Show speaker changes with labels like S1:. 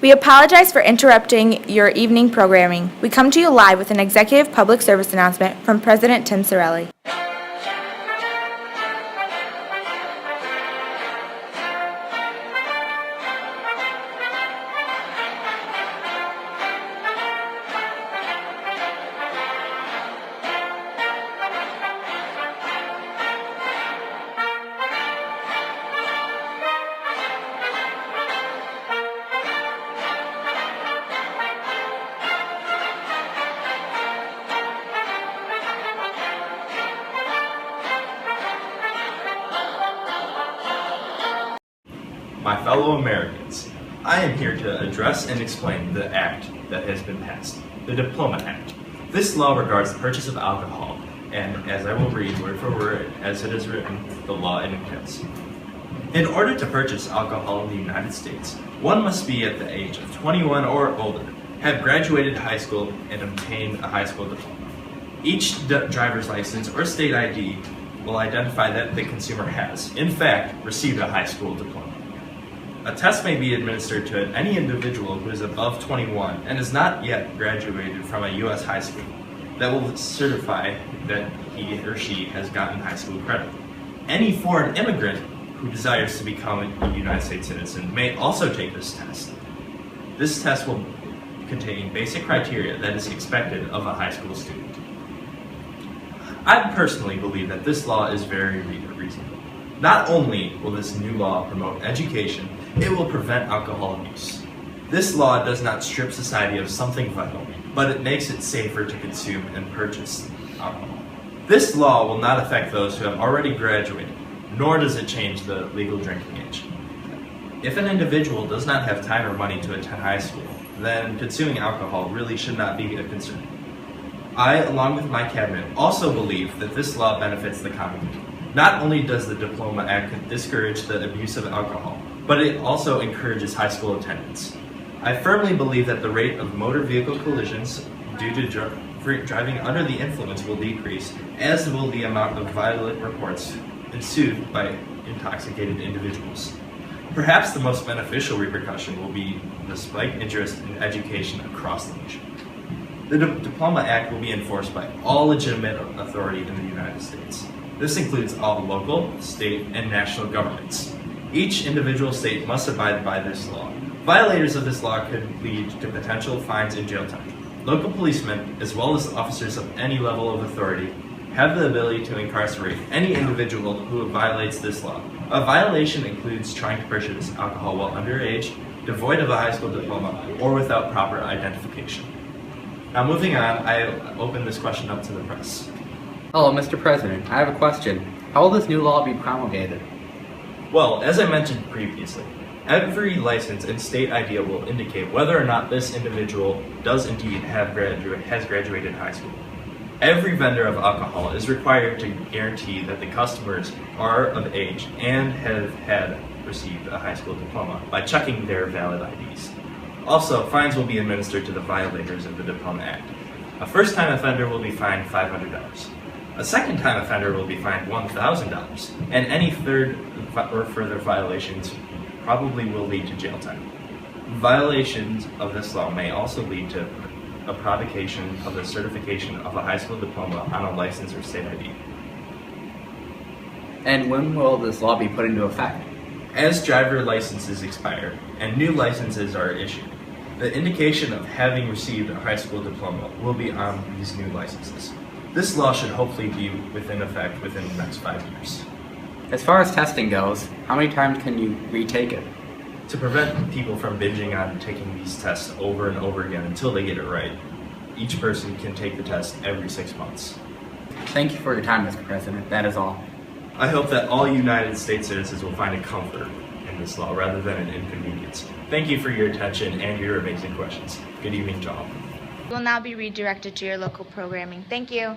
S1: We apologize for interrupting your evening programming. We come to you live with an executive public service announcement from President Tim Sorelli.
S2: My fellow Americans, I am here to address and explain the act that has been passed, the Diploma Act. This law regards the purchase of alcohol, and as I will read word for word as it is written, the law entails. In order to purchase alcohol in the United States, one must be at the age of 21 or older, have graduated high school, and obtained a high school diploma. Each driver's license or state ID will identify that the consumer has, in fact, received a high school diploma. A test may be administered to any individual who is above 21 and has not yet graduated from a U.S. high school that will certify that he or she has gotten high school credit. Any foreign immigrant who desires to become a United States citizen may also take this test. This test will contain basic criteria that is expected of a high school student. I personally believe that this law is very reasonable. Not only will this new law promote education, it will prevent alcohol abuse. This law does not strip society of something vital, but it makes it safer to consume and purchase alcohol. This law will not affect those who have already graduated, nor does it change the legal drinking age. If an individual does not have time or money to attend high school, then consuming alcohol really should not be a concern. I, along with my cabinet, also believe that this law benefits the community. Not only does the Diploma Act discourage the abuse of alcohol, but it also encourages high school attendance. I firmly believe that the rate of motor vehicle collisions due to driving under the influence will decrease, as will the amount of violent reports ensued by intoxicated individuals. Perhaps the most beneficial repercussion will be the spiked interest in education across the nation. The Diploma Act will be enforced by all legitimate authority in the United States. This includes all local, state, and national governments. Each individual state must abide by this law. Violators of this law could lead to potential fines and jail time. Local policemen, as well as officers of any level of authority, have the ability to incarcerate any individual who violates this law. A violation includes trying to purchase alcohol while underage, devoid of a high school diploma, or without proper identification. Now moving on, I open this question up to the press.
S3: Hello, Mr. President. I have a question. How will this new law be promulgated?
S2: Well, as I mentioned previously, every license and state ID will indicate whether or not this individual does indeed has graduated high school. Every vendor of alcohol is required to guarantee that the customers are of age and have received a high school diploma by checking their valid IDs. Also, fines will be administered to the violators of the Diploma Act. A first-time offender will be fined $500. A second-time offender will be fined $1,000, and any third or further violations probably will lead to jail time. Violations of this law may also lead to a provocation of the certification of a high school diploma on a license or state ID.
S3: And when will this law be put into effect?
S2: As driver licenses expire and new licenses are issued, the indication of having received a high school diploma will be on these new licenses. This law should hopefully be within effect within the next 5 years.
S3: As far as testing goes, how many times can you retake it?
S2: To prevent people from binging on taking these tests over and over again until they get it right, each person can take the test every 6 months.
S3: Thank you for your time, Mr. President. That is all.
S2: I hope that all United States citizens will find a comfort in this law rather than an inconvenience. Thank you for your attention and your amazing questions. Good evening to all.
S1: You will now be redirected to your local programming. Thank you.